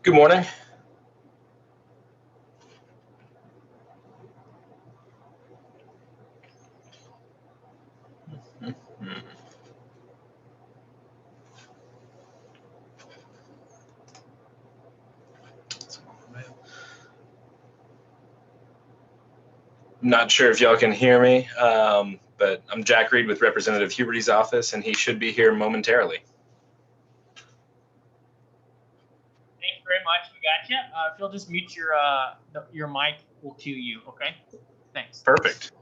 Good morning. Not sure if y'all can hear me, but I'm Jack Reed with Representative Huberty's office, and he should be here momentarily. Thank you very much. We got you. If you'll just mute your mic, we'll cue you. Okay. Thanks. Perfect.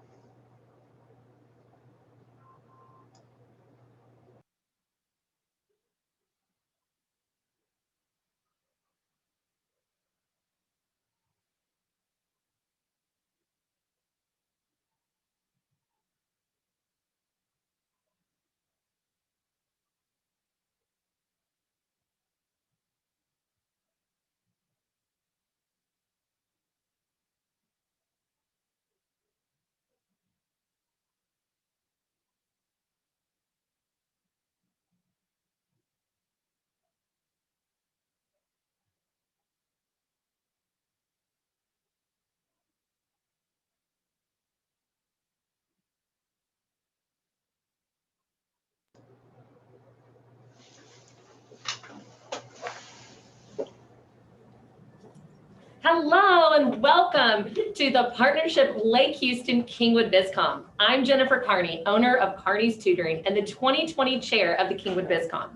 Hello and welcome to the Partnership Lake Houston Kingwood BizCom. I'm Jennifer Carney, owner of Carney's Tutoring and the 2020 chair of the Kingwood BizCom.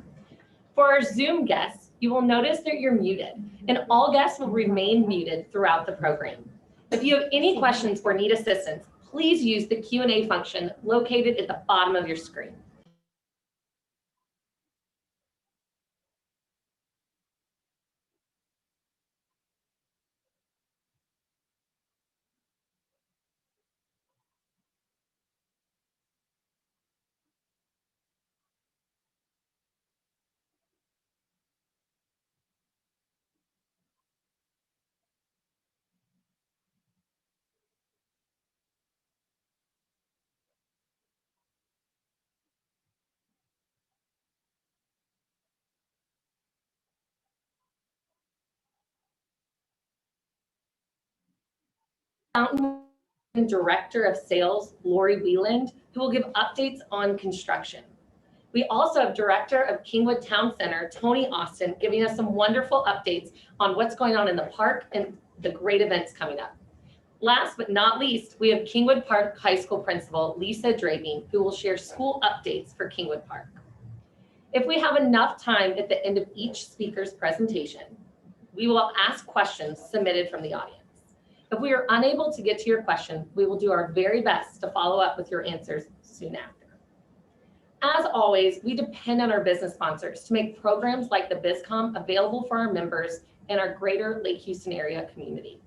For our Zoom guests, you will notice that you're muted and all guests will remain muted throughout the program. If you have any questions or need assistance, please use the Q&A function located at the bottom of your screen. Fountainwood Director of Sales, Lori Wieland, who will give updates on construction. We also have Director of Kingwood Town Center, Tony Austin, giving us some wonderful updates on what's going on in the park and the great events coming up. Last but not least, we have Kingwood Park High School Principal, Lisa Drabing, who will share school updates for Kingwood Park. If we have enough time at the end of each speaker's presentation, we will ask questions submitted from the audience. If we are unable to get to your question, we will do our very best to follow up with your answers soon after. As always, we depend on our business sponsors to make programs like the BizCom available for our members and our greater Lake Houston area community.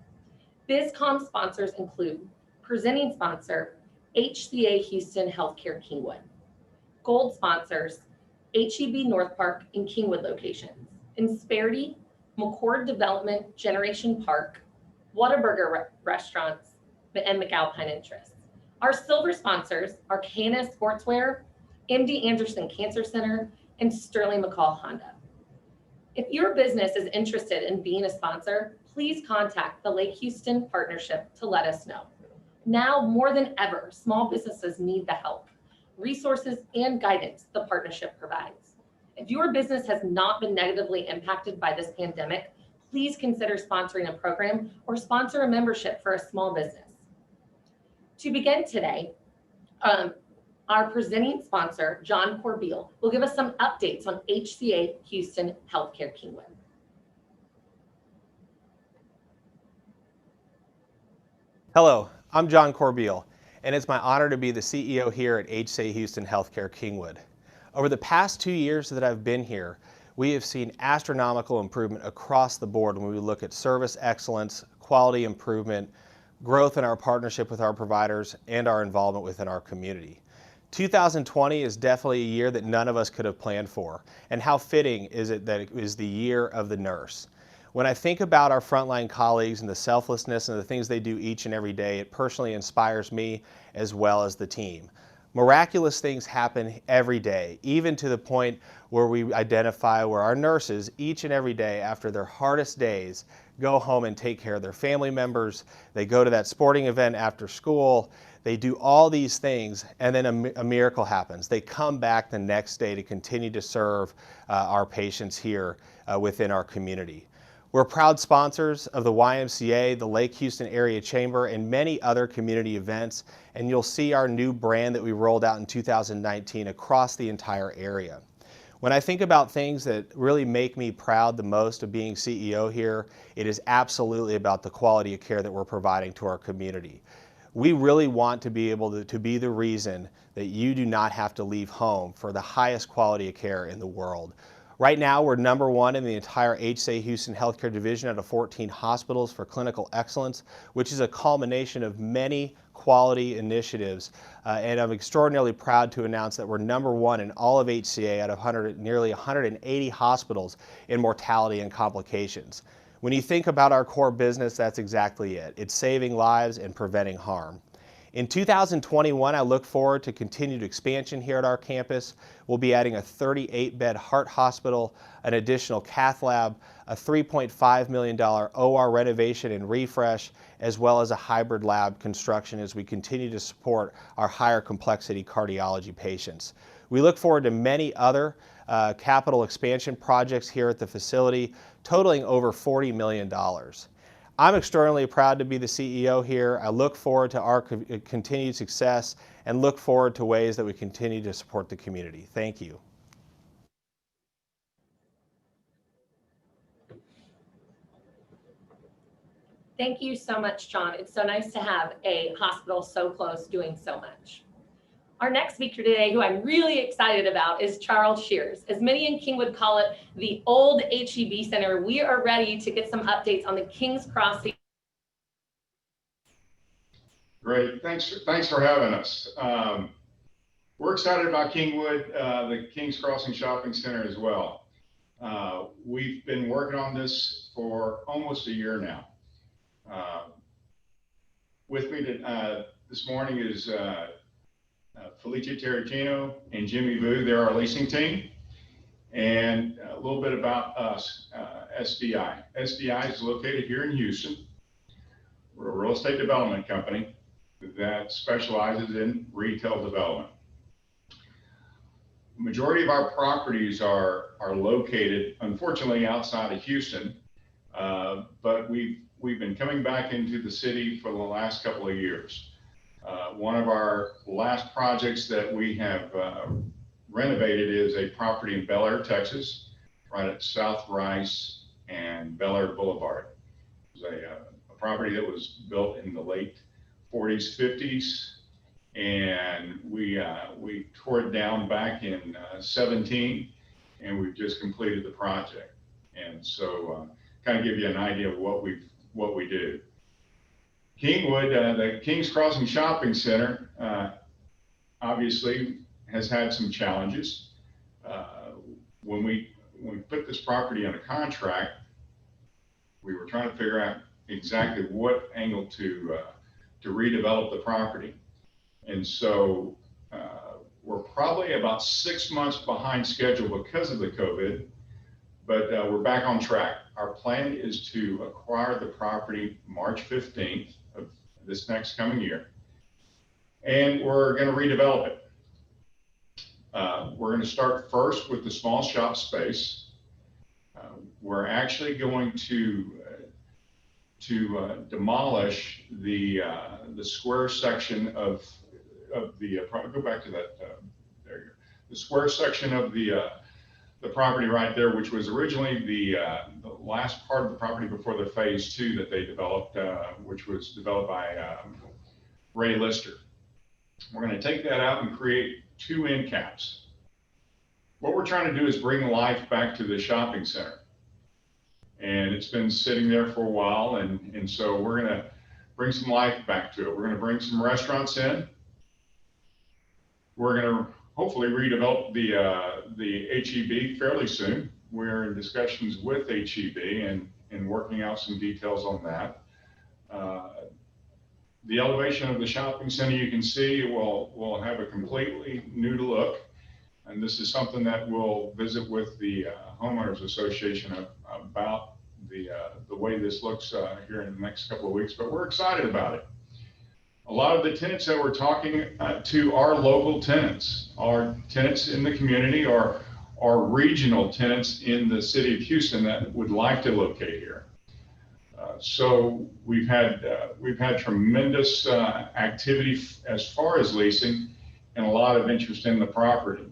BizCom sponsors include presenting sponsor, HCA Houston Healthcare Kingwood. Gold sponsors, HEB North Park and Kingwood locations, Insperity, McCord Development, Generation Park, Whataburger Restaurants, and McAlpine Interests. Our silver sponsors are KNS Sportswear, MD Anderson Cancer Center, and Sterling McCall Honda. If your business is interested in being a sponsor, please contact the Lake Houston Partnership to let us know. Now more than ever, small businesses need the help, resources, and guidance the partnership provides. If your business has not been negatively impacted by this pandemic, please consider sponsoring a program or sponsor a membership for a small business. To begin today, our presenting sponsor, John Corbeil, will give us some updates on HCA Houston Healthcare Kingwood. Hello, I'm John Corbeil, and it's my honor to be the CEO here at HCA Houston Healthcare Kingwood. Over the past 2 years that I've been here, we have seen astronomical improvement across the board when we look at service excellence, quality improvement, growth in our partnership with our providers, and our involvement within our community. 2020 is definitely a year that none of us could have planned for, and how fitting is it that it is the year of the nurse. When I think about our frontline colleagues and the selflessness and the things they do each and every day, it personally inspires me as well as the team. Miraculous things happen every day, even to the point where we identify where our nurses each and every day after their hardest days go home and take care of their family members. They go to that sporting event after school. They do all these things, and then a miracle happens. They come back the next day to continue to serve our patients here within our community. We're proud sponsors of the YMCA, the Lake Houston Area Chamber, and many other community events, and you'll see our new brand that we rolled out in 2019 across the entire area. When I think about things that really make me proud the most of being CEO here, it is absolutely about the quality of care that we're providing to our community. We really want to be able to be the reason that you do not have to leave home for the highest quality of care in the world. Right now, we're #1 in the entire HCA Houston Healthcare Division out of 14 hospitals for clinical excellence, which is a culmination of many quality initiatives. And I'm extraordinarily proud to announce that we're #1 in all of HCA out of nearly 180 hospitals in mortality and complications. When you think about our core business, that's exactly it. It's saving lives and preventing harm. In 2021, I look forward to continued expansion here at our campus. We'll be adding a 38-bed heart hospital, an additional cath lab, a $3.5 million OR renovation and refresh, as well as a hybrid lab construction as we continue to support our higher complexity cardiology patients. We look forward to many other capital expansion projects here at the facility, totaling over $40 million. I'm extraordinarily proud to be the CEO here. I look forward to our continued success and look forward to ways that we continue to support the community. Thank you. Thank you so much, John. It's so nice to have a hospital so close doing so much. Our next speaker today, who I'm really excited about, is Charles Shears. As many in Kingwood call it the old HEB Center, we are ready to get some updates on the King's Crossing. Great, thanks for having us. We're excited about Kingwood, the King's Crossing Shopping Center as well. We've been working on this for almost a year now. With me this morning is Felicia Tarantino and Jimmy Vu. They're our leasing team. And a little bit about us, SDI. SDI is located here in Houston. We're a real estate development company that specializes in retail development. The majority of our properties are located, unfortunately, outside of Houston, but we've been coming back into the city for the last couple of years. One of our last projects that we have renovated is a property in Bel Air, Texas, right at South Rice and Bel Air Boulevard. It was a property that was built in the late 40s, 50s, and we tore it down back in 17, and we've just completed the project. And so kind of give you an idea of what we do. Kingwood, the King's Crossing Shopping Center, obviously has had some challenges. When we put this property under contract, we were trying to figure out exactly what angle to redevelop the property. And so we're probably about 6 months behind schedule because of the COVID, but we're back on track. Our plan is to acquire the property March 15th of this next coming year, and we're going to redevelop it. We're going to start first with the small shop space. We're actually going to demolish the square section of the go back to that there you go. The square section of the property right there, which was originally the last part of the property before the phase 2 that they developed, which was developed by Ray Lister. We're going to take that out and create 2 end caps. What we're trying to do is bring life back to the shopping center. And it's been sitting there for a while, and so we're going to bring some life back to it. We're going to bring some restaurants in. We're going to hopefully redevelop the HEB fairly soon. We're in discussions with HEB and working out some details on that. The elevation of the shopping center, you can see, will have a completely new look. And this is something that we'll visit with the homeowners association about the way this looks here in the next couple of weeks, but we're excited about it. A lot of the tenants that we're talking to are local tenants, are tenants in the community, or regional tenants in the city of Houston that would like to locate here. So we've had tremendous activity as far as leasing and a lot of interest in the property.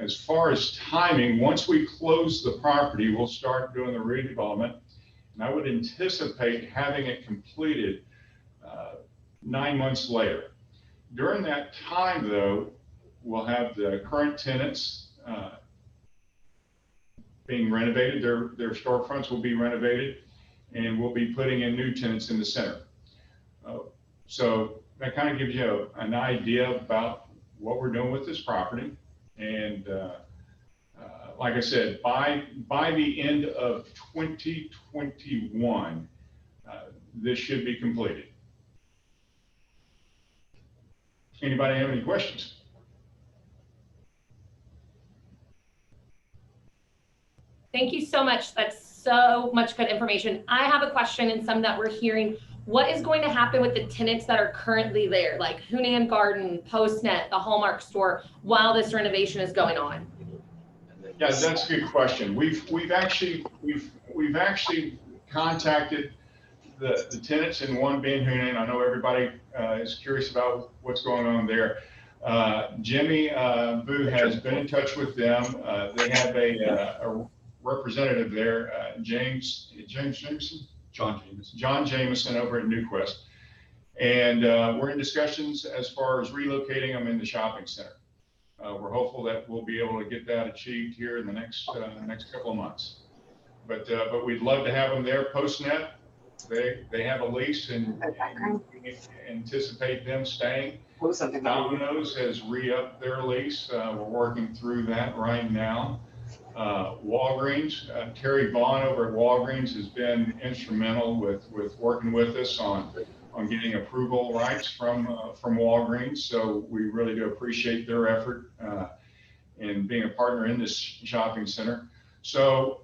As far as timing, once we close the property, we'll start doing the redevelopment, and I would anticipate having it completed 9 months later. During that time, though, we'll have the current tenants being renovated. Their storefronts will be renovated, and we'll be putting in new tenants in the center. So that kind of gives you an idea about what we're doing with this property. And like I said, by the end of 2021, this should be completed. Anybody have any questions? Thank you so much. That's so much good information. I have a question, and some that we're hearing. What is going to happen with the tenants that are currently there, like Hunan Garden, Postnet, the Hallmark store, while this renovation is going on? Yeah, that's a good question. We've actually contacted the tenants, and one being Hunan. I know everybody is curious about what's going on there. Jimmy Boo has been in touch with them. They have a representative there, John Jameson over at Newquest. And we're in discussions as far as relocating them in the shopping center. We're hopeful that we'll be able to get that achieved here in the next couple of months. But we'd love to have them there. Postnet, they have a lease, and we anticipate them staying. Domino's has re-upped their lease. We're working through that right now. Walgreens, Terry Vaughn over at Walgreens has been instrumental with working with us on getting approval rights from Walgreens. So we really do appreciate their effort in being a partner in this shopping center. So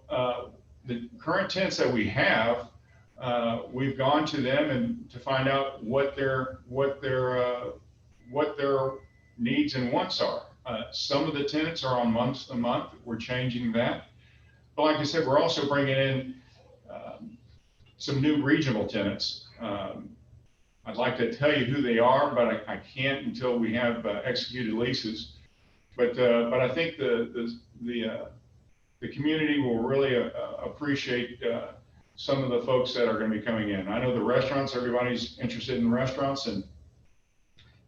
the current tenants that we have, we've gone to them and to find out what their needs and wants are. Some of the tenants are on month to month. We're changing that. But like I said, we're also bringing in some new regional tenants. I'd like to tell you who they are, but I can't until we have executed leases. But I think the community will really appreciate some of the folks that are going to be coming in. I know the restaurants, everybody's interested in restaurants, and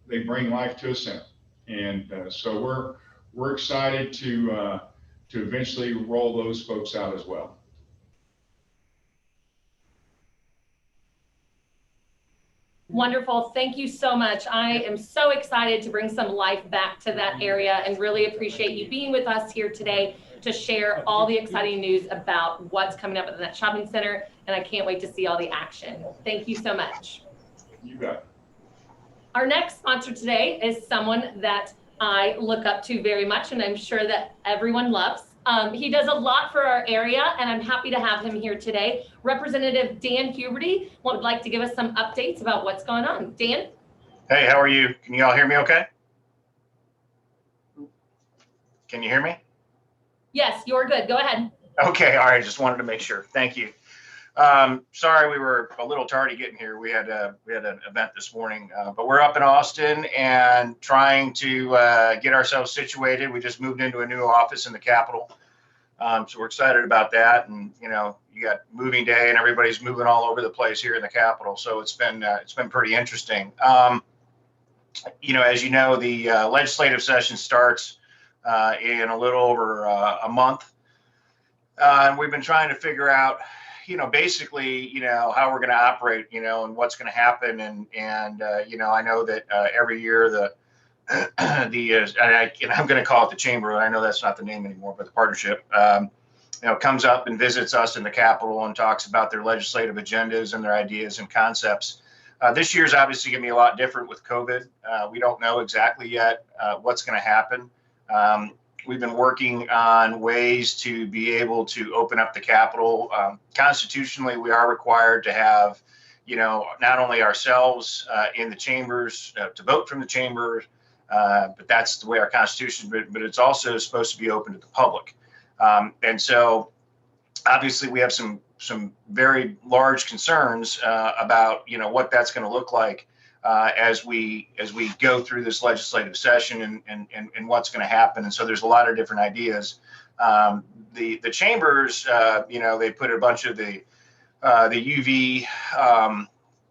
they bring life to a center. And so we're excited to eventually roll those folks out as well. Wonderful. Thank you so much. I am so excited to bring some life back to that area, and really appreciate you being with us here today to share all the exciting news about what's coming up at that shopping center. And I can't wait to see all the action. Thank you so much. You got it. Our next sponsor today is someone that I look up to very much, and I'm sure that everyone loves. He does a lot for our area, and I'm happy to have him here today. Representative Dan Huberty would like to give us some updates about what's going on. Dan? Hey, how are you? Can you all hear me okay? Can you hear me? Yes, you're good. Go ahead. Okay, all right. Just wanted to make sure. Thank you. Sorry, we were a little tardy getting here. We had an event this morning, but we're up in Austin and trying to get ourselves situated. We just moved into a new office in the Capitol, so we're excited about that. And you know, you got moving day, and everybody's moving all over the place here in the Capitol. So it's been pretty interesting. You know, as you know, the legislative session starts in a little over a month, and we've been trying to figure out, you know, basically, you know, how we're going to operate, you know, and what's going to happen. And you know, I know that every year I'm going to call it the chamber. I know that's not the name anymore, but the partnership, you know, comes up and visits us in the Capitol and talks about their legislative agendas and their ideas and concepts. This year's obviously going to be a lot different with COVID. We don't know exactly yet what's going to happen. We've been working on ways to be able to open up the Capitol. Constitutionally, we are required to have, not only ourselves in the chambers to vote from the chambers, but that's the way our Constitution is written, but it's also supposed to be open to the public. And so obviously we have some very large concerns about, what that's going to look like as we go through this legislative session and what's going to happen. And so there's a lot of different ideas. The chambers, they put a bunch of the UV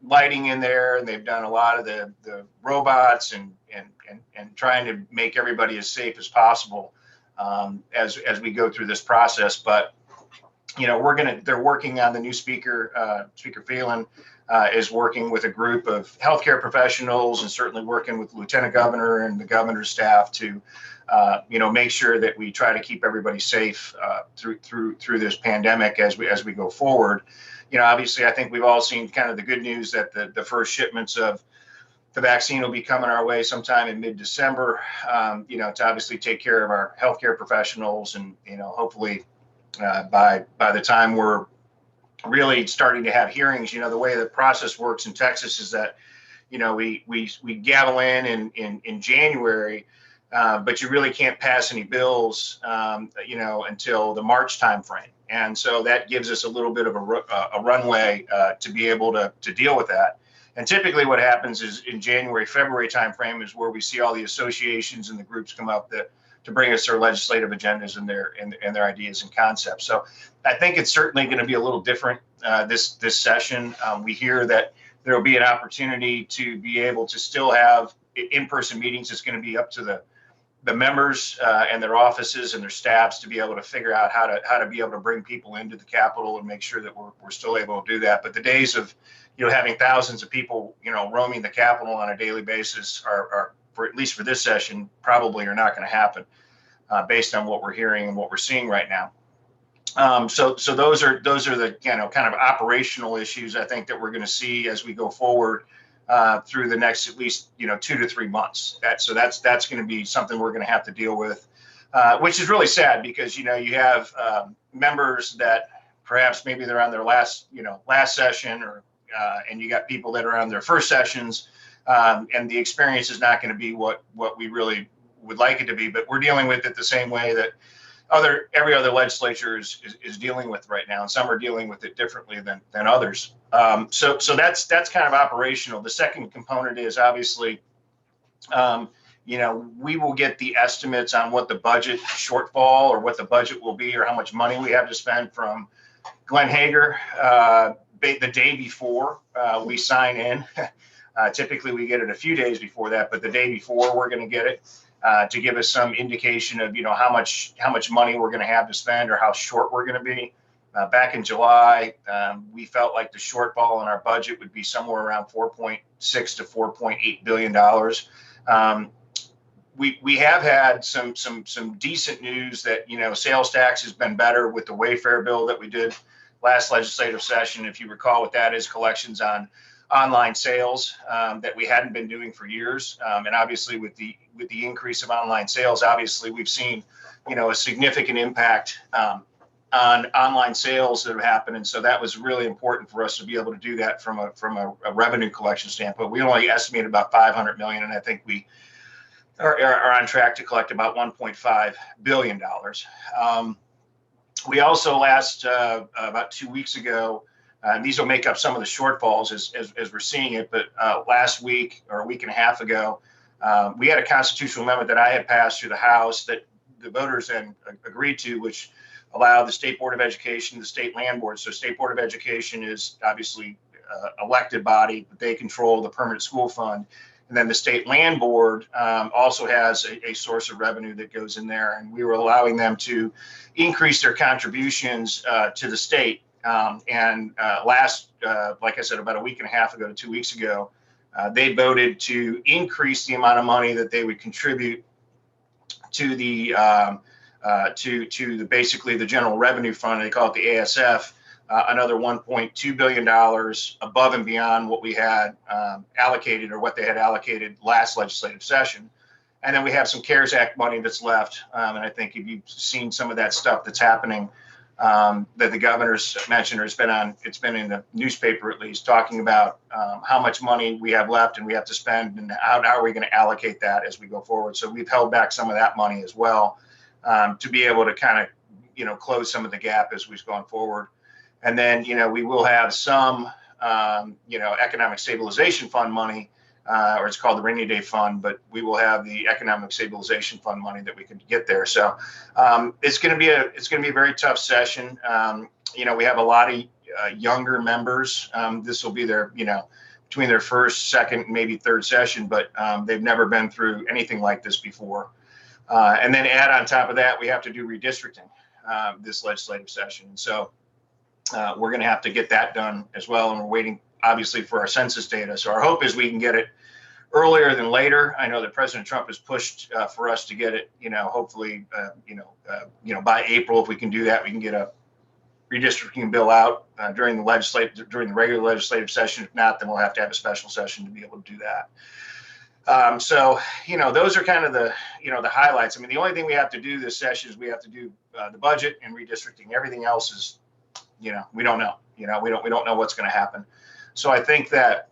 lighting in there, and they've done a lot of the robots and trying to make everybody as safe as possible as we go through this process. But they're working on the new speaker. Speaker Whelan is working with a group of healthcare professionals and certainly working with the Lieutenant Governor and the governor's staff to, make sure that we try to keep everybody safe through this pandemic as we go forward. Obviously, I think we've all seen kind of the good news that the first shipments of the vaccine will be coming our way sometime in mid-December, to obviously take care of our healthcare professionals and, hopefully by the time we're really starting to have hearings, the way the process works in Texas is that, we gavel in January, but you really can't pass any bills, until the March timeframe. And so that gives us a little bit of a runway to be able to deal with that. And typically what happens is in January, February timeframe is where we see all the associations and the groups come up to bring us their legislative agendas and their ideas and concepts. So I think it's certainly going to be a little different this session. We hear that there will be an opportunity to be able to still have in-person meetings. It's going to be up to the members and their offices and their staffs to be able to figure out how to be able to bring people into the Capitol and make sure that we're still able to do that. But the days of having thousands of people roaming the Capitol on a daily basis are for at least for this session probably are not going to happen based on what we're hearing and what we're seeing right now. So those are the kind of operational issues I think that we're going to see as we go forward through the next at least 2 to 3 months. That's going to be something we're going to have to deal with, which is really sad because you have members that perhaps maybe they're on their last session or and you got people that are on their first sessions, and the experience is not going to be what we really would like it to be. But we're dealing with it the same way that every other legislature is dealing with right now, and some are dealing with it differently than others. So that's kind of operational. The second component is obviously, we will get the estimates on what the budget shortfall or what the budget will be or how much money we have to spend from Glenn Hager the day before we sign in. Typically we get it a few days before that, but the day before we're going to get it to give us some indication of how much money we're going to have to spend or how short we're going to be. Back in July, we felt like the shortfall in our budget would be somewhere around $4.6 to $4.8 billion. We have had some decent news that sales tax has been better with the Wayfair bill that we did last legislative session. If you recall what that is, collections on online sales that we hadn't been doing for years, and obviously with the increase of online sales, obviously we've seen a significant impact on online sales that have happened, and so that was really important for us to be able to do that from a revenue collection standpoint. We only estimated about $500 million, and I think we are on track to collect about $1.5 billion. We also about 2 weeks ago, and these will make up some of the shortfalls as we're seeing it, but last week or a week and a half ago, we had a constitutional amendment that I had passed through the House that the voters then agreed to, which allowed the State Board of Education, the State Land Board. So State Board of Education is obviously elected body, but they control the permanent school fund. And then the State Land Board also has a source of revenue that goes in there. And we were allowing them to increase their contributions to the state. Last, like I said, about a week and a half ago to 2 weeks ago, they voted to increase the amount of money that they would contribute to the basically the general revenue fund. They call it the ASF another $1.2 billion above and beyond what we had allocated, or what they had allocated last legislative session. And then we have some CARES Act money that's left. And I think if you've seen some of that stuff that's happening, that the governor's mentioned, or it's been in the newspaper at least, talking about how much money we have left and we have to spend, and how are we going to allocate that as we go forward. So we've held back some of that money as well, to be able to kind of, close some of the gap as we've gone forward. And then, we will have some, economic stabilization fund money, or it's called the rainy day fund, but we will have the economic stabilization fund money that we can get there. So it's going to be a very tough session. We have a lot of younger members. This will be their, between their first, second, maybe third session, but they've never been through anything like this before. And then add on top of that, we have to do redistricting this legislative session. And so we're going to have to get that done as well. And we're waiting, obviously, for our census data. So our hope is we can get it earlier than later. I know that President Trump has pushed for us to get it, hopefully, by April. If we can do that, we can get a redistricting bill out during the regular legislative session. If not, then we'll have to have a special session to be able to do that. So, those are kind of the highlights. I mean, the only thing we have to do this session is we have to do the budget and redistricting. Everything else is, we don't know. We don't know what's going to happen. So I think that,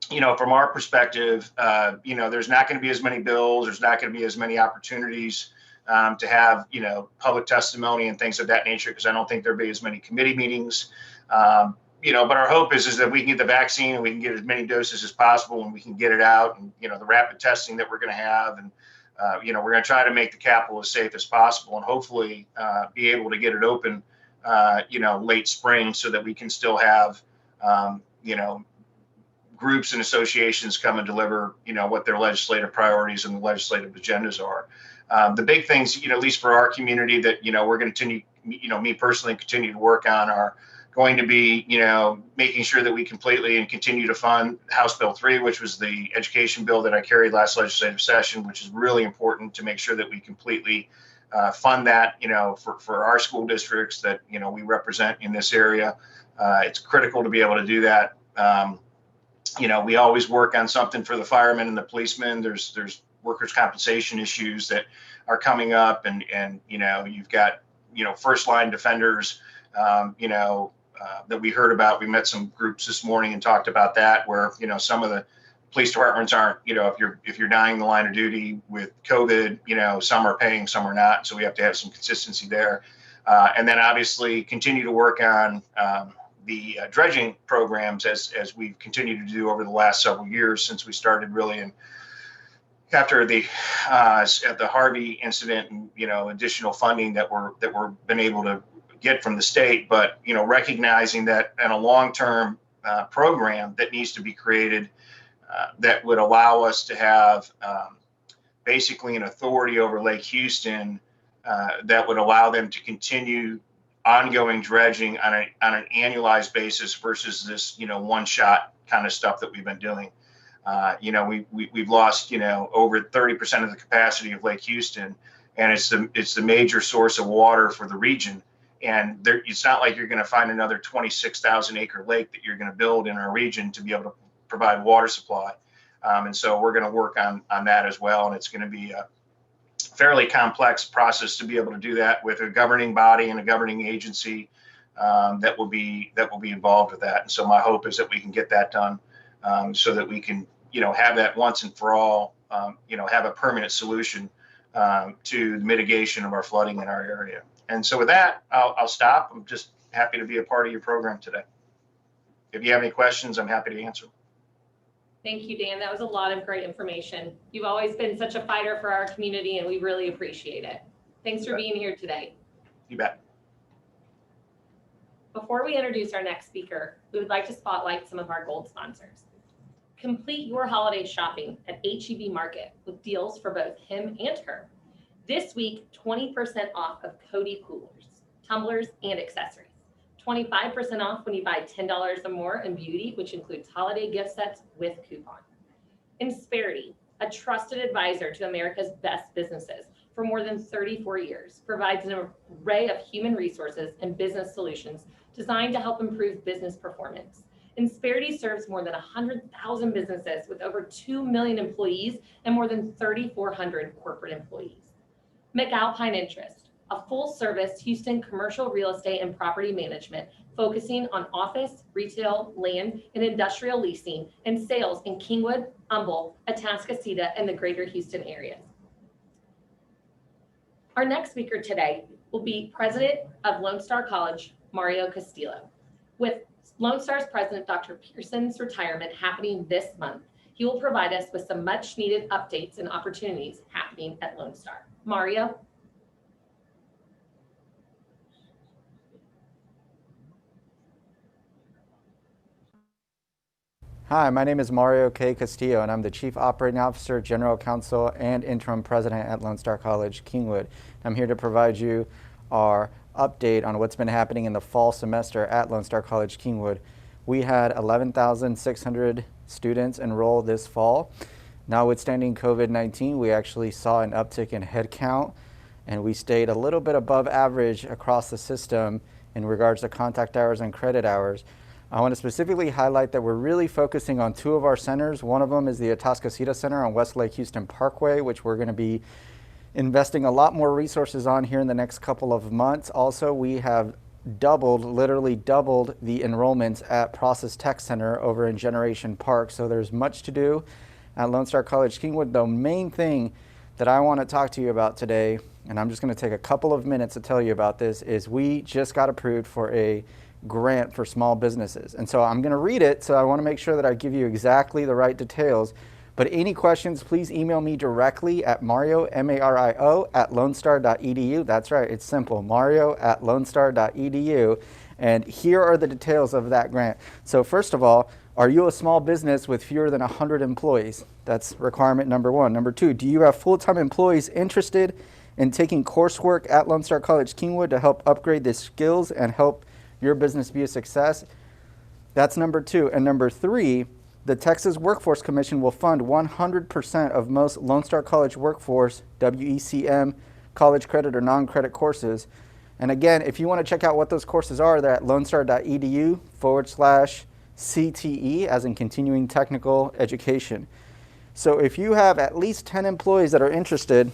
from our perspective, there's not going to be as many bills. There's not going to be as many opportunities to have, public testimony and things of that nature, because I don't think there'll be as many committee meetings. But our hope is that we can get the vaccine and we can get as many doses as possible, and we can get it out, and, the rapid testing that we're going to have. And, we're going to try to make the Capitol as safe as possible, and hopefully be able to get it open, late spring, so that we can still have, groups and associations come and deliver, what their legislative priorities and the legislative agendas are. The big things, at least for our community, that, we're going to continue, me personally continue to work on are going to be, making sure that we completely and continue to fund House Bill 3, which was the education bill that I carried last legislative session, which is really important to make sure that we completely fund that, for our school districts that, we represent in this area. It's critical to be able to do that. We always work on something for the firemen and the policemen. There's workers' compensation issues that are coming up, and you've got, first line defenders, that we heard about. We met some groups this morning and talked about that, where, some of the police departments aren't, if you're dying the line of duty with COVID, some are paying, some are not. So we have to have some consistency there. And then obviously continue to work on the dredging programs as we've continued to do over the last several years, since we started really after the Harvey incident, and additional funding that we're been able to get from the state. But recognizing that in a long-term program that needs to be created, that would allow us to have basically an authority over Lake Houston, that would allow them to continue ongoing dredging on an annualized basis versus this, one shot kind of stuff that we've been doing. We've lost, over 30% of the capacity of Lake Houston, and it's the major source of water for the region. And it's not like you're going to find another 26,000 acre lake that you're going to build in our region to be able to provide water supply. And so we're going to work on that as well. And it's going to be a fairly complex process to be able to do that with a governing body and a governing agency that will be involved with that. And so my hope is that we can get that done, so that we can, have that once and for all, have a permanent solution to the mitigation of our flooding in our area. And so with that, I'll stop. I'm just happy to be a part of your program today. If you have any questions, I'm happy to answer. Thank you, Dan. That was a lot of great information. You've always been such a fighter for our community, and we really appreciate it. Thanks for being here today. You bet. Before we introduce our next speaker, we would like to spotlight some of our gold sponsors. Complete your holiday shopping at HEB Market with deals for both him and her. This week, 20% off of Cody coolers, tumblers, and accessories. 25% off when you buy $10 or more in beauty, which includes holiday gift sets with coupon. Insperity, a trusted advisor to America's best businesses for more than 34 years, provides an array of human resources and business solutions designed to help improve business performance. Insperity serves more than 100,000 businesses with over 2 million employees and more than 3,400 corporate employees. McAlpine Interest, a full-service Houston commercial real estate and property management focusing on office, retail, land, and industrial leasing and sales in Kingwood, Humboldt, Atascocita, and the greater Houston areas. Our next speaker today will be President of Lone Star College, Mario Castillo. With Lone Star's President, Dr. Pearson's retirement happening this month, he will provide us with some much needed updates and opportunities happening at Lone Star. Mario. Hi, my name is Mario K. Castillo, and I'm the Chief Operating Officer, General Counsel, and Interim President at Lone Star College, Kingwood. I'm here to provide you our update on what's been happening in the fall semester at Lone Star College, Kingwood. We had 11,600 students enroll this fall. Notwithstanding COVID-19, we actually saw an uptick in headcount, and we stayed a little bit above average across the system in regards to contact hours and credit hours. I want to specifically highlight that we're really focusing on two of our centers. One of them is the Atascocita Center on West Lake Houston Parkway, which we're going to be investing a lot more resources on here in the next couple of months. Also, we have literally doubled the enrollments at Process Tech Center over in Generation Park. So there's much to do at Lone Star College, Kingwood. The main thing that I want to talk to you about today, and I'm just going to take a couple of minutes to tell you about this, is we just got approved for a grant for small businesses. And so I'm going to read it, so I want to make sure that I give you exactly the right details. But any questions, please email me directly at Mario, M-A-R-I-O, at lonestar.edu. That's right, it's simple, Mario at lonestar.edu. And here are the details of that grant. So first of all, are you a small business with fewer than 100 employees? That's requirement number one. Number two, do you have full-time employees interested in taking coursework at Lone Star College, Kingwood to help upgrade their skills and help your business be a success? That's number two. And number three, the Texas Workforce Commission will fund 100% of most Lone Star College workforce, WECM, college credit or non-credit courses. And again, if you want to check out what those courses are, they're at lonestar.edu/CTE, as in continuing technical education. So if you have at least 10 employees that are interested,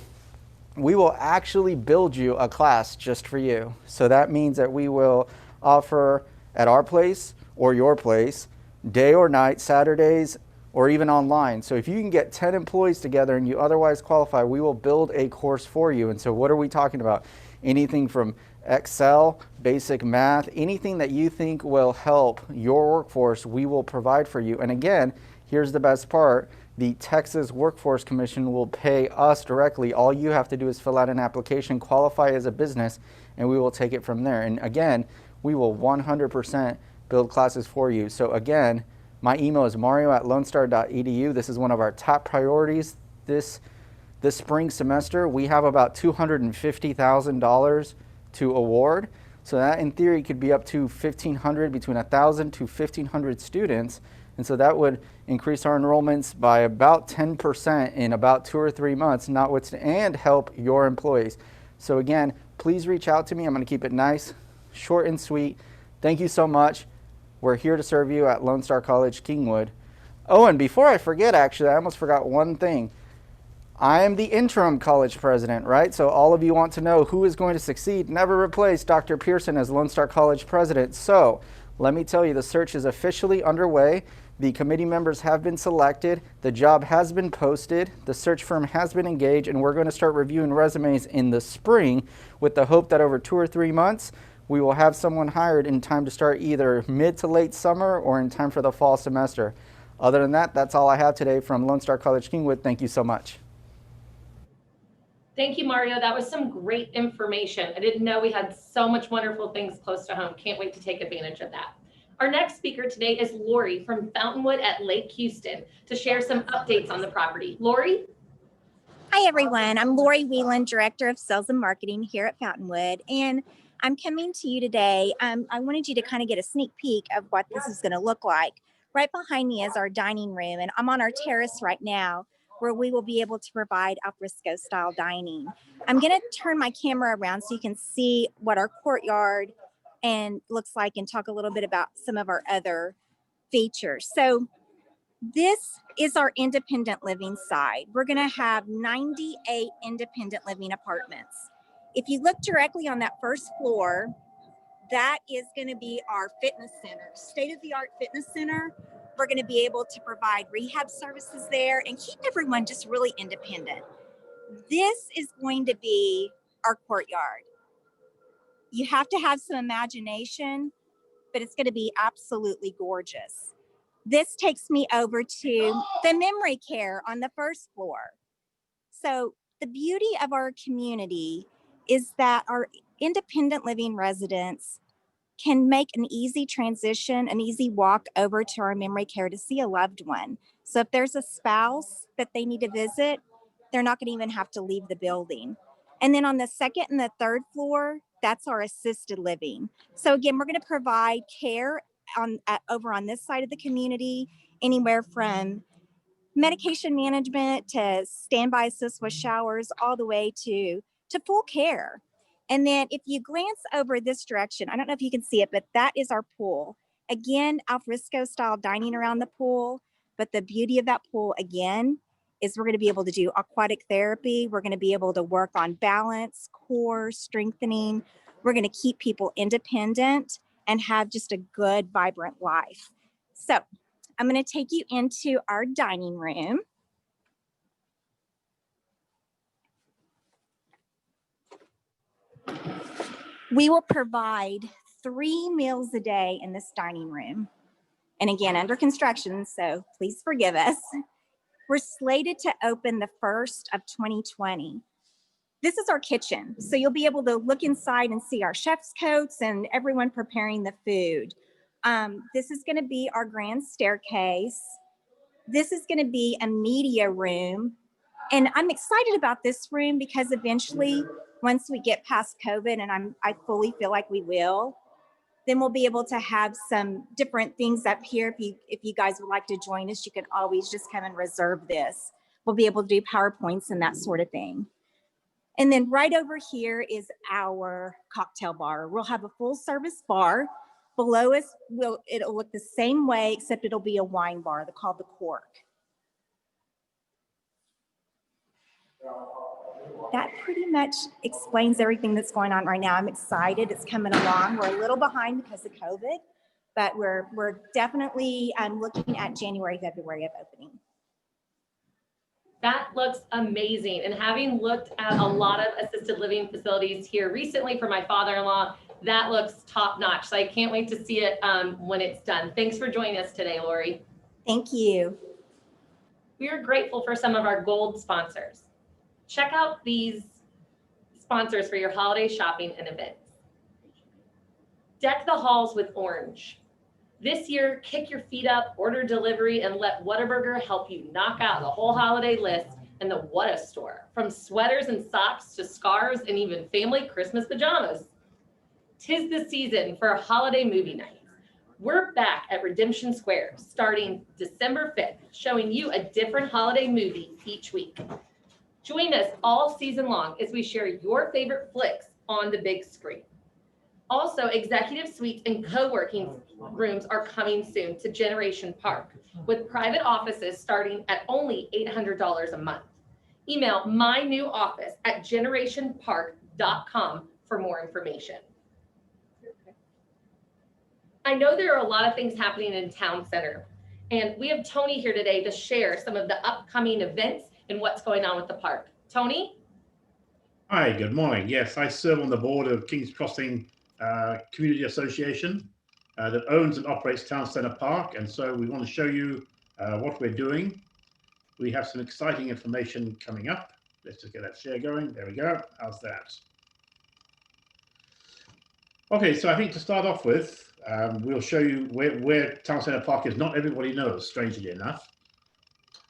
we will actually build you a class just for you. So that means that we will offer at our place or your place, day or night, Saturdays, or even online. So if you can get 10 employees together and you otherwise qualify, we will build a course for you. And so what are we talking about? Anything from Excel, basic math, anything that you think will help your workforce, we will provide for you. And again, here's the best part. The Texas Workforce Commission will pay us directly. All you have to do is fill out an application, qualify as a business, and we will take it from there. And again, we will 100% build classes for you. So again, my email is mario@lonestar.edu. This is one of our top priorities this spring semester. We have about $250,000 to award. So that in theory could be up to 1,500, between 1,000 to 1,500 students. And so that would increase our enrollments by about 10% in about 2 or 3 months, and help your employees. So again, please reach out to me. I'm going to keep it nice, short and sweet. Thank you so much. We're here to serve you at Lone Star College, Kingwood. Oh, and before I forget, actually, I almost forgot one thing. I am the interim college president, right? So all of you want to know who is going to succeed. Never replace Dr. Pearson as Lone Star College president. So let me tell you, the search is officially underway. The committee members have been selected. The job has been posted. The search firm has been engaged, and we're going to start reviewing resumes in the spring with the hope that over 2 or 3 months, we will have someone hired in time to start either mid to late summer or in time for the fall semester. Other than that, that's all I have today from Lone Star College, Kingwood. Thank you so much. Thank you, Mario. That was some great information. I didn't know we had so much wonderful things close to home. Can't wait to take advantage of that. Our next speaker today is Lori from Fountainwood at Lake Houston to share some updates on the property. Lori? Hi, everyone. I'm Lori Wieland, Director of Sales and Marketing here at Fountainwood, and I'm coming to you today. I wanted you to kind of get a sneak peek of what this is going to look like. Right behind me is our dining room, and I'm on our terrace right now where we will be able to provide alfresco style dining. I'm going to turn my camera around so you can see what our courtyard and looks like, and talk a little bit about some of our other features. So this is our independent living side. We're going to have 98 independent living apartments. If you look directly on that first floor, that is going to be our fitness center, state-of-the-art fitness center. We're going to be able to provide rehab services there and keep everyone just really independent. This is going to be our courtyard. You have to have some imagination, but it's going to be absolutely gorgeous. This takes me over to the memory care on the first floor. So the beauty of our community is that our independent living residents can make an easy transition, an easy walk over to our memory care to see a loved one. So if there's a spouse that they need to visit, they're not going to even have to leave the building. And then on the second and the third floor, that's our assisted living. So again, we're going to provide care over on this side of the community, anywhere from medication management to standby assist with showers, all the way to full care. And then if you glance over this direction, I don't know if you can see it, but that is our pool. Again, alfresco style dining around the pool. But the beauty of that pool, again, is we're going to be able to do aquatic therapy. We're going to be able to work on balance, core strengthening. We're going to keep people independent and have just a good, vibrant life. So I'm going to take you into our dining room. We will provide 3 meals a day in this dining room. And again, under construction, so please forgive us. We're slated to open the 1st of 2020. This is our kitchen. So you'll be able to look inside and see our chef's coats and everyone preparing the food. This is going to be our grand staircase. This is going to be a media room. And I'm excited about this room because eventually, once we get past COVID, and I fully feel like we will, then we'll be able to have some different things up here. If you guys would like to join us, you can always just come and reserve this. We'll be able to do PowerPoints and that sort of thing. And then right over here is our cocktail bar. We'll have a full service bar. Below us, it'll look the same way, except it'll be a wine bar. They're called the Cork. That pretty much explains everything that's going on right now. I'm excited. It's coming along. We're a little behind because of COVID, but we're definitely looking at January, February of opening. That looks amazing. And having looked at a lot of assisted living facilities here recently for my father-in-law, that looks top notch. So I can't wait to see it when it's done. Thanks for joining us today, Lori. Thank you. We are grateful for some of our gold sponsors. Check out these sponsors for your holiday shopping and events. Deck the halls with orange. This year, kick your feet up, order delivery, and let Whataburger help you knock out the whole holiday list in the What a Store. From sweaters and socks to scarves and even family Christmas pajamas. 'Tis the season for holiday movie nights. We're back at Redemption Square starting December 5th, showing you a different holiday movie each week. Join us all season long as we share your favorite flicks on the big screen. Also, executive suites and co-working rooms are coming soon to Generation Park, with private offices starting at only $800 a month. Email mynewoffice@generationpark.com for more information. I know there are a lot of things happening in Town Center, and we have Tony here today to share some of the upcoming events and what's going on with the park. Tony? Hi, good morning. Yes, I serve on the board of King's Crossing Community Association that owns and operates Town Center Park. And so we want to show you what we're doing. We have some exciting information coming up. Let's just get that share going. There we go. How's that? Okay, so I think to start off with, we'll show you where Town Center Park is. Not everybody knows, strangely enough.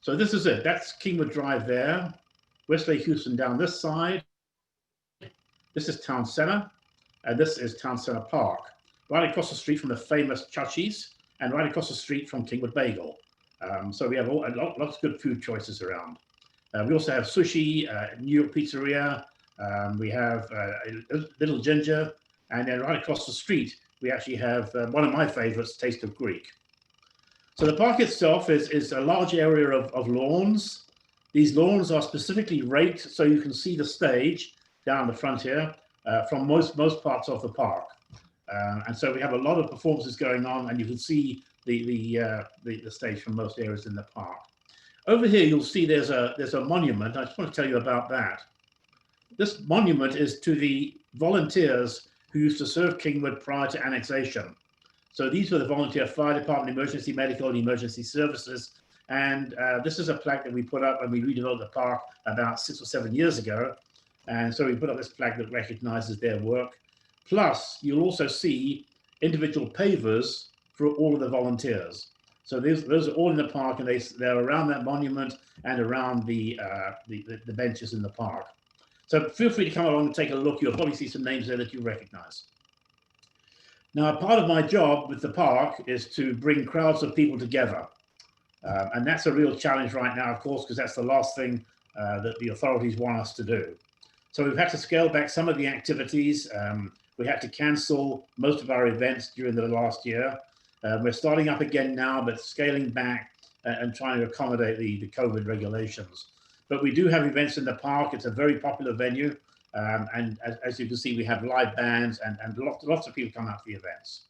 So this is it. That's Kingwood Drive there. Westlake Houston down this side. This is Town Center, and this is Town Center Park. Right across the street from the famous Chachi's, and right across the street from Kingwood Bagel. So we have lots of good food choices around. We also have sushi, New York Pizzeria. We have Little Ginger, and then right across the street we actually have one of my favorites, Taste of Greek. So the park itself is a large area of lawns. These lawns are specifically raked so you can see the stage down the front here from most parts of the park. And so we have a lot of performances going on, and you can see the stage from most areas in the park. Over here, you'll see there's a monument. I just want to tell you about that. This monument is to the volunteers who used to serve Kingwood prior to annexation. So these were the volunteer fire department, emergency medical, and emergency services. And this is a plaque that we put up when we redeveloped the park about 6 or 7 years ago. And so we put up this plaque that recognizes their work. Plus, you'll also see individual pavers for all of the volunteers. So those are all in the park, and they're around that monument and around the benches in the park. So feel free to come along and take a look. You'll probably see some names there that you recognize. Now, part of my job with the park is to bring crowds of people together. And that's a real challenge right now, of course, because that's the last thing that the authorities want us to do. So we've had to scale back some of the activities. We had to cancel most of our events during the last year. We're starting up again now, but scaling back and trying to accommodate the COVID regulations. But we do have events in the park. It's a very popular venue. And as you can see, we have live bands and lots of people come out to the events.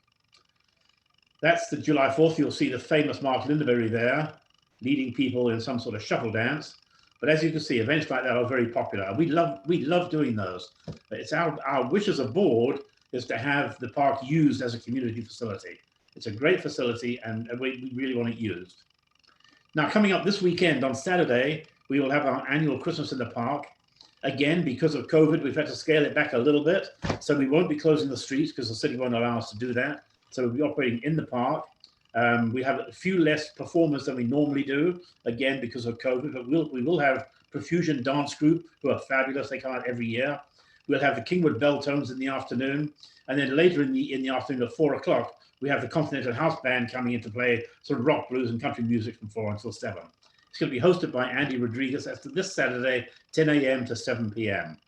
That's the July 4th. You'll see the famous Mark Linderberry there, leading people in some sort of shuffle dance. But as you can see, events like that are very popular. We love doing those. It's our wish as a board is to have the park used as a community facility. It's a great facility, and we really want it used. Now, coming up this weekend on Saturday, we will have our annual Christmas in the park. Again, because of COVID, we've had to scale it back a little bit. So we won't be closing the streets because the city won't allow us to do that. So we'll be operating in the park. We have a few less performers than we normally do, again, because of COVID, but we will have Profusion Dance Group, who are fabulous. They come out every year. We'll have the Kingwood Bell Tones in the afternoon. And then later in the afternoon at 4 o'clock, we have the Continental House Band coming in to play sort of rock, blues, and country music from 4 until 7. It's going to be hosted by Andy Rodriguez. That's this Saturday, 10 a.m. to 7 p.m.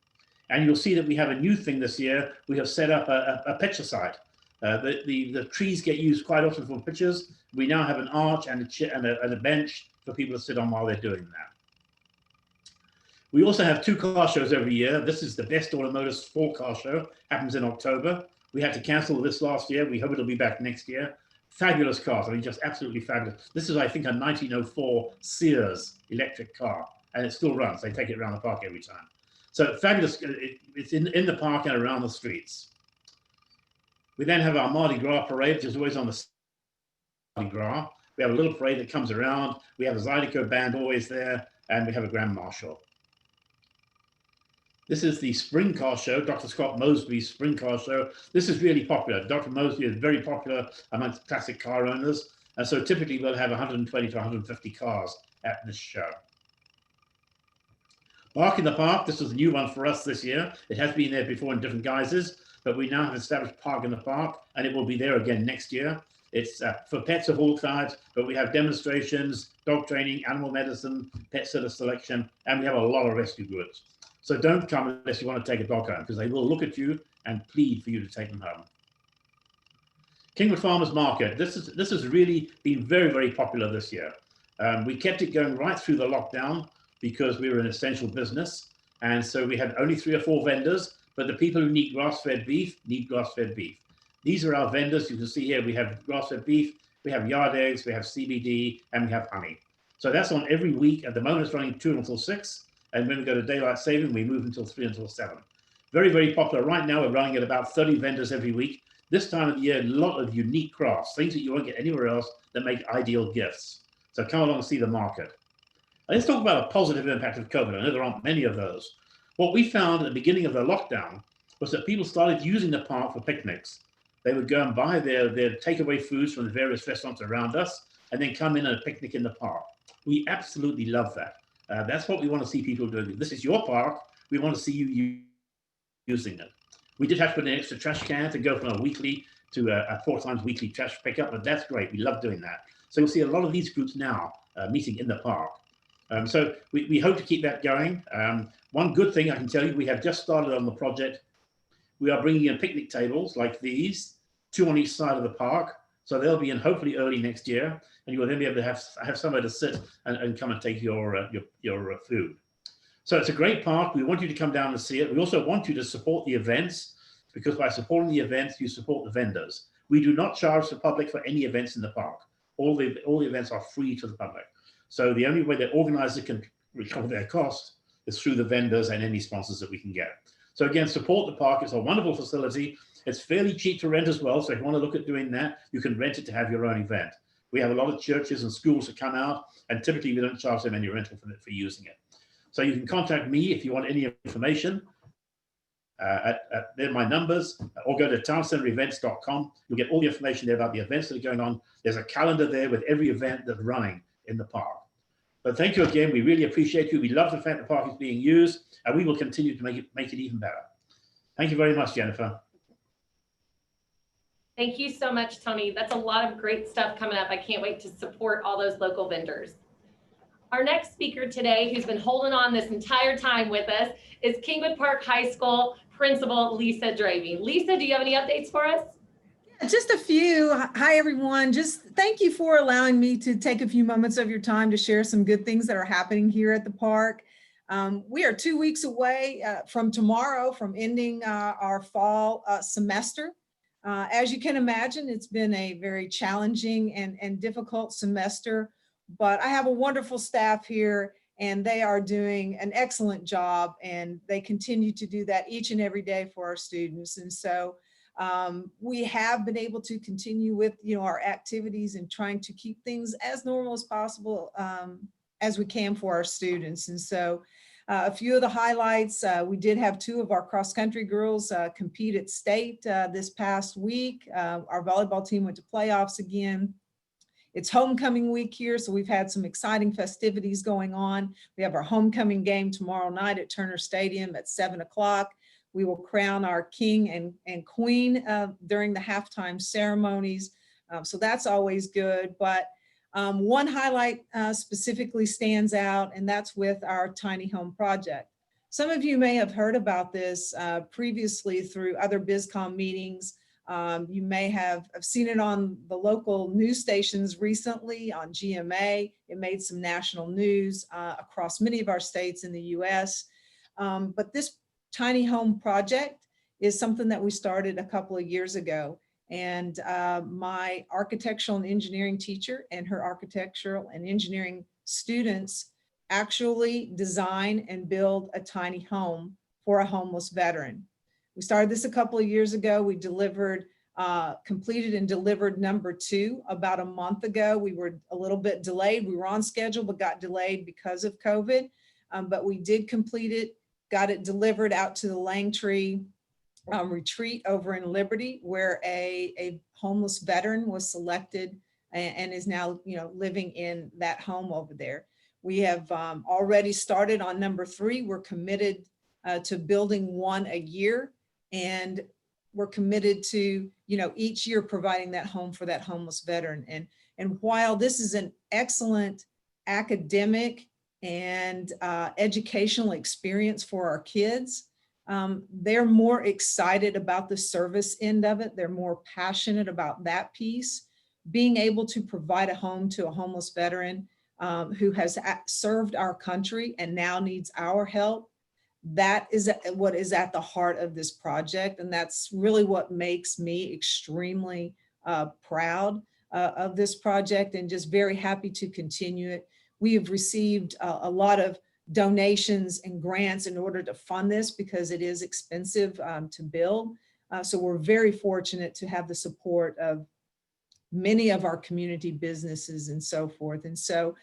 And you'll see that we have a new thing this year. We have set up a picture site. The trees get used quite often for pictures. We now have an arch and a bench for people to sit on while they're doing that. We also have 2 car shows every year. This is the Best Automotive Sport Car Show. Happens in October. We had to cancel this last year. We hope it'll be back next year. Fabulous cars. I mean, just absolutely fabulous. This is, I think, a 1904 Sears electric car, and it still runs. They take it around the park every time. So fabulous. It's in the park and around the streets. We then have our Mardi Gras parade, which is always on the Mardi Gras. We have a little parade that comes around. We have a Zydeco band always there, and we have a Grand Marshal. This is the Spring Car Show, Dr. Scott Mosby's Spring Car Show. This is really popular. Dr. Mosby is very popular amongst classic car owners. And so typically we'll have 120 to 150 cars at this show. Park in the Park, this is a new one for us this year. It has been there before in different guises, but we now have established Park in the Park, and it will be there again next year. It's for pets of all kinds, but we have demonstrations, dog training, animal medicine, pet sitter selection, and we have a lot of rescue groups. So don't come unless you want to take a dog home, because they will look at you and plead for you to take them home. Kingwood Farmers Market. This has really been very, very popular this year. We kept it going right through the lockdown because we were an essential business. And so we had only 3 or 4 vendors, but the people who need grass-fed beef need grass-fed beef. These are our vendors. You can see here, we have grass-fed beef, we have yard eggs, we have CBD, and we have honey. So that's on every week. At the moment, it's running 2 until 6. And when we go to daylight saving, we move until 3 until 7. Very, very popular. Right now, we're running at about 30 vendors every week. This time of the year, a lot of unique crafts, things that you won't get anywhere else that make ideal gifts. So come along and see the market. Let's talk about a positive impact of COVID. I know there aren't many of those. What we found at the beginning of the lockdown was that people started using the park for picnics. They would go and buy their takeaway foods from the various restaurants around us and then come in and picnic in the park. We absolutely love that. That's what we want to see people doing. This is your park. We want to see you using it. We did have to put an extra trash can to go from a weekly to a 4 times weekly trash pickup, but that's great. We love doing that. So you'll see a lot of these groups now meeting in the park. So we hope to keep that going. One good thing I can tell you, we have just started on the project. We are bringing in picnic tables like these 2 on each side of the park. So they'll be in hopefully early next year, and you will then be able to have somewhere to sit and come and take your food. So it's a great park. We want you to come down and see it. We also want you to support the events, because by supporting the events, you support the vendors. We do not charge the public for any events in the park. All the events are free to the public. So the only way that organizers can recover their costs is through the vendors and any sponsors that we can get. So again, support the park. It's a wonderful facility. It's fairly cheap to rent as well. So if you want to look at doing that, you can rent it to have your own event. We have a lot of churches and schools that come out, and typically we don't charge them any rental for using it. So you can contact me if you want any information. They're my numbers, or go to towncenterevents.com. You'll get all the information there about the events that are going on. There's a calendar there with every event that's running in the park. But thank you again. We really appreciate you. We love the fact the park is being used, and we will continue to make it even better. Thank you very much, Jennifer. Thank you so much, Tony. That's a lot of great stuff coming up. I can't wait to support all those local vendors. Our next speaker today, who's been holding on this entire time with us, is Kingwood Park High School Principal Lisa Drabing. Lisa, do you have any updates for us? Yeah, just a few. Hi, everyone. Just thank you for allowing me to take a few moments of your time to share some good things that are happening here at the park. We are 2 weeks away from tomorrow from ending our fall semester. As you can imagine, it's been a very challenging and difficult semester, but I have a wonderful staff here, and they are doing an excellent job, and they continue to do that each and every day for our students. And so we have been able to continue with our activities and trying to keep things as normal as possible as we can for our students. And so a few of the highlights, we did have 2 of our cross-country girls compete at state this past week. Our volleyball team went to playoffs again. It's homecoming week here, so we've had some exciting festivities going on. We have our homecoming game tomorrow night at Turner Stadium at 7 o'clock. We will crown our king and queen during the halftime ceremonies. So that's always good. But one highlight specifically stands out, and that's with our tiny home project. Some of you may have heard about this previously through other BizCom meetings. You may have seen it on the local news stations recently on GMA. It made some national news across many of our states in the US. But this tiny home project is something that we started a couple of years ago. And my architectural and engineering teacher and her architectural and engineering students actually design and build a tiny home for a homeless veteran. We started this a couple of years ago. We delivered, completed and delivered number 2 about a month ago. We were a little bit delayed. We were on schedule, but got delayed because of COVID. But we did complete it, got it delivered out to the Langtree retreat over in Liberty, where a homeless veteran was selected and is now living in that home over there. We have already started on number 3. We're committed to building 1 a year, and we're committed to each year providing that home for that homeless veteran. And while this is an excellent academic and educational experience for our kids, they're more excited about the service end of it. They're more passionate about that piece. Being able to provide a home to a homeless veteran who has served our country and now needs our help, that is what is at the heart of this project. And that's really what makes me extremely proud of this project, and just very happy to continue it. We have received a lot of donations and grants in order to fund this because it is expensive to build. So we're very fortunate to have the support of many of our community businesses and so forth. And so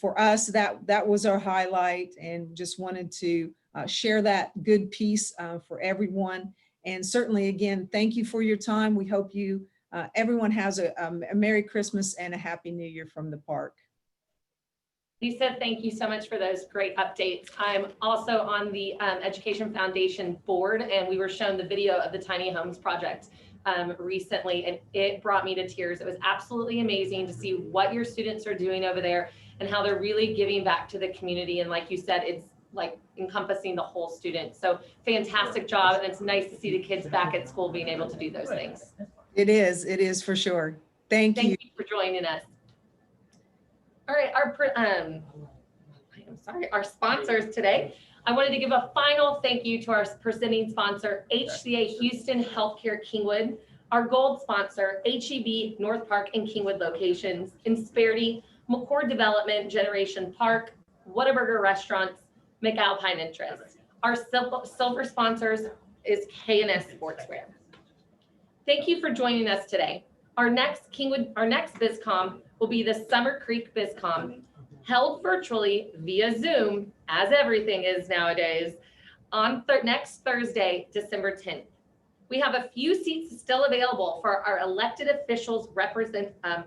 for us, that was our highlight, and just wanted to share that good piece for everyone. And certainly, again, thank you for your time. We hope everyone has a Merry Christmas and a Happy New Year from the park. Lisa, thank you so much for those great updates. I'm also on the Education Foundation board, and we were shown the video of the Tiny Homes project recently, and it brought me to tears. It was absolutely amazing to see what your students are doing over there and how they're really giving back to the community. And like you said, it's like encompassing the whole student. So fantastic job. And it's nice to see the kids back at school being able to do those things. It is for sure. Thank you. Thank you for joining us. All right, our sponsors today. I wanted to give a final thank you to our presenting sponsor, HCA Houston Healthcare Kingwood, our gold sponsor, HEB North Park and Kingwood locations, Insperity, McCord Development, Generation Park, Whataburger Restaurants, McAlpine Interest. Our silver sponsors is K&S Sportswear. Thank you for joining us today. Our next BizCom will be the Summer Creek BizCom, held virtually via Zoom, as everything is nowadays, on next Thursday, December 10th. We have a few seats still available for our elected officials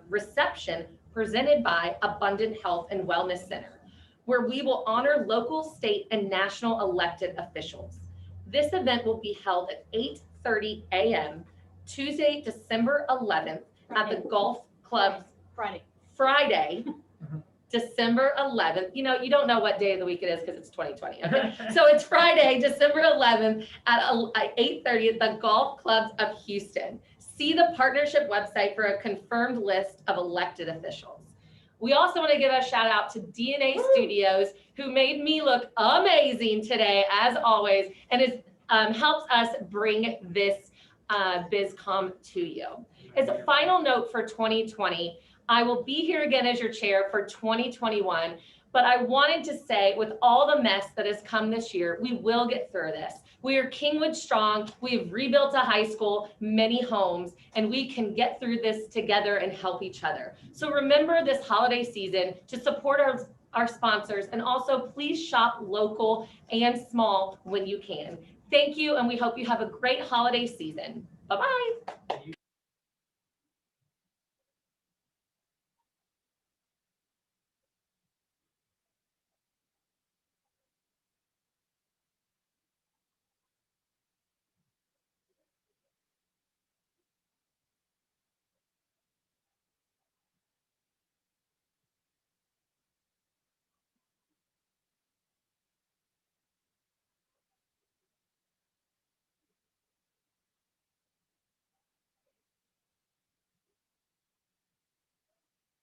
reception presented by Abundant Health and Wellness Center, where we will honor local, state, and national elected officials. This event will be held at 8:30 a.m. Tuesday, December 11th at the Golf Club's Friday, December 11th. You know, you don't know what day of the week it is because it's 2020. Okay? So it's Friday, December 11th at 8:30 at the Golf Clubs of Houston. See the partnership website for a confirmed list of elected officials. We also want to give a shout out to DNA Studios, who made me look amazing today, as always, and helps us bring this BizCom to you. As a final note for 2020, I will be here again as your chair for 2021, but I wanted to say, with all the mess that has come this year, we will get through this. We are Kingwood strong. We've rebuilt a high school, many homes, and we can get through this together and help each other. So remember this holiday season to support our sponsors, and also please shop local and small when you can. Thank you, and we hope you have a great holiday season. Bye-bye.